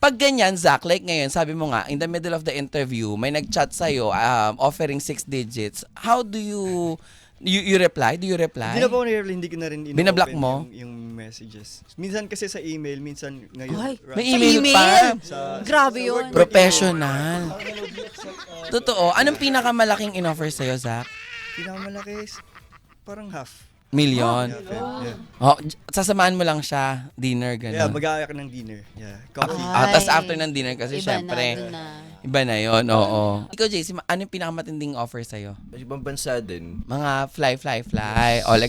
Pag ganyan, Zach, like ngayon, sabi mo nga, in the middle of the interview, may nag-chat sa'yo offering 6 digits. How do you reply? Do you reply? Hindi na po ako nire-reply, hindi ko na rin Binablock ino-open mo? yung messages. Minsan kasi sa email, minsan ngayon. Ay, May sa email pa? Grabe sa yun. work Professional. Totoo. Anong pinakamalaking in-offer sa'yo, Zach? Pinakamalaki is parang half. Million. Yeah. Oh, sasamahan mo lang siya, dinner, Yeah, gano'n. mag-aayak ng dinner. Yeah, coffee. Tapos after ng dinner kasi Iba syempre, na, dun na. iba na yon. Oo. Ikaw, JC, ano yung pinakamatinding offer sa'yo? Sa ibang bansa din. Mga fly, all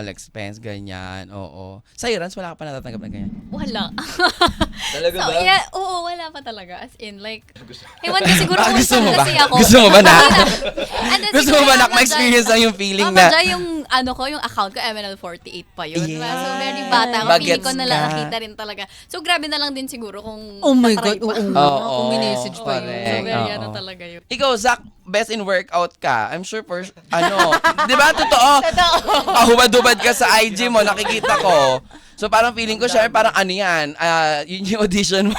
expense, ganyan, oo. Sa'yo, Rans, wala ka pa natatanggap na ganyan? Wala. Talaga So, ba? yeah, oo, wala pa talaga. As in, like, ewan ko siguro kung Gusto mo saan ba? kasi ako. Gusto mo ba na? And then, Gusto mo siguro ba na Mama ma-experience Jai- lang yung feeling Mama na... Jai, yung ano ko, yung account ko, MNL48 pa yun. Yes. So, very bata ako. Feeling Bagets ko ka. nakita rin talaga. So, grabe na lang din siguro kung Oh my natry God, pa. oo nga. Oo, Kung minessage pa yun. So, correct. very Oo. ano talaga yun. Ikaw, Zach, best in workout ka. I'm sure for, di ba, totoo? Hubad-hubad ka sa IG mo, nakikita ko. So parang feeling ko siya, parang ano yan, yun yung audition mo.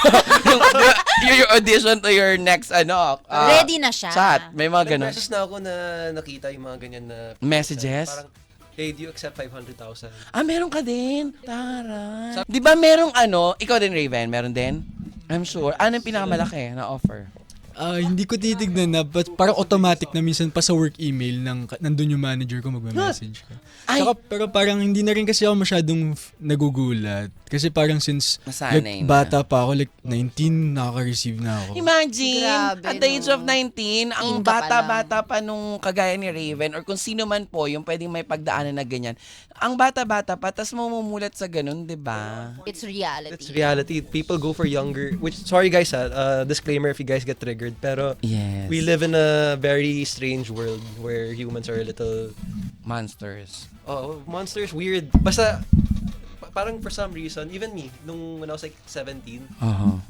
yung audition to your next, Ready na siya. chat. May mga ganun. Beses na ako na nakita yung mga ganyan na Messages? Parang, hey, do you accept 500,000? Meron ka din. Tara. Di ba merong ikaw din, Raven, meron din? I'm sure. Ano yung pinakamalaki na offer? Hindi ko titignan na, but parang automatic na minsan pa sa work email nandun yung manager ko magme-message ka. Ay! Saka, pero parang hindi na rin kasi ako masyadong nagugulat. Kasi parang since Nasanay na. bata pa ako, like 19, nakaka-receive na ako. Imagine, Grabe, at the age no? of 19, ang Teen ka pa bata-bata pa nung kagaya ni Raven or kung sino man po yung pwedeng may pagdaanan na ganyan. Ang bata-bata pa, tas mamumulat sa ganun, di ba? It's reality. It's reality. People go for younger, which, sorry guys disclaimer if you guys get triggered, pero Yes. we live in a very strange world where humans are a little, Monsters. monsters, weird. Basta, parang for some reason, even me, when I was like 17,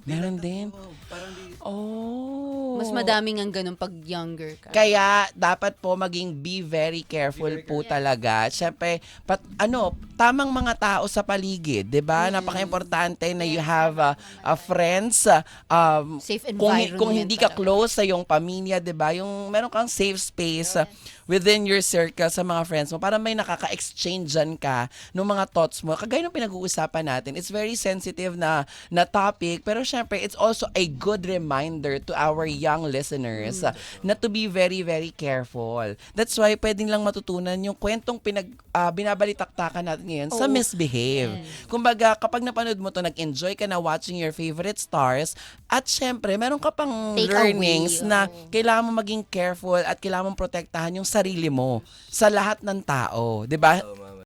Meron din. parang Oh. Mas madaming ang ganun pag younger ka. Kaya dapat po maging be very careful po talaga. Siyempre, tamang mga tao sa paligid, 'di ba? Napaka-importante na you have friends, Safe kung environment hindi ka talaga. close sa iyong pamilya, 'di ba? Yung meron kang safe space within your circle sa mga friends mo para may nakaka-exchangean ka ng mga thoughts mo. Kagaya ng pinag-uusapan natin, it's very sensitive na topic, pero syempre it's also a good reminder to our young listeners na to be very, very careful. That's why pwedeng lang matutunan yung kwentong binabalitaktakan natin ngayon sa Misbehave. Kumbaga, kapag napanood mo to, nag-enjoy ka na watching your favorite stars, at syempre, meron ka pang Take learnings away, na kailangan mo maging careful at kailangan mong protektahan yung sarili mo sa lahat ng tao. 'Di ba?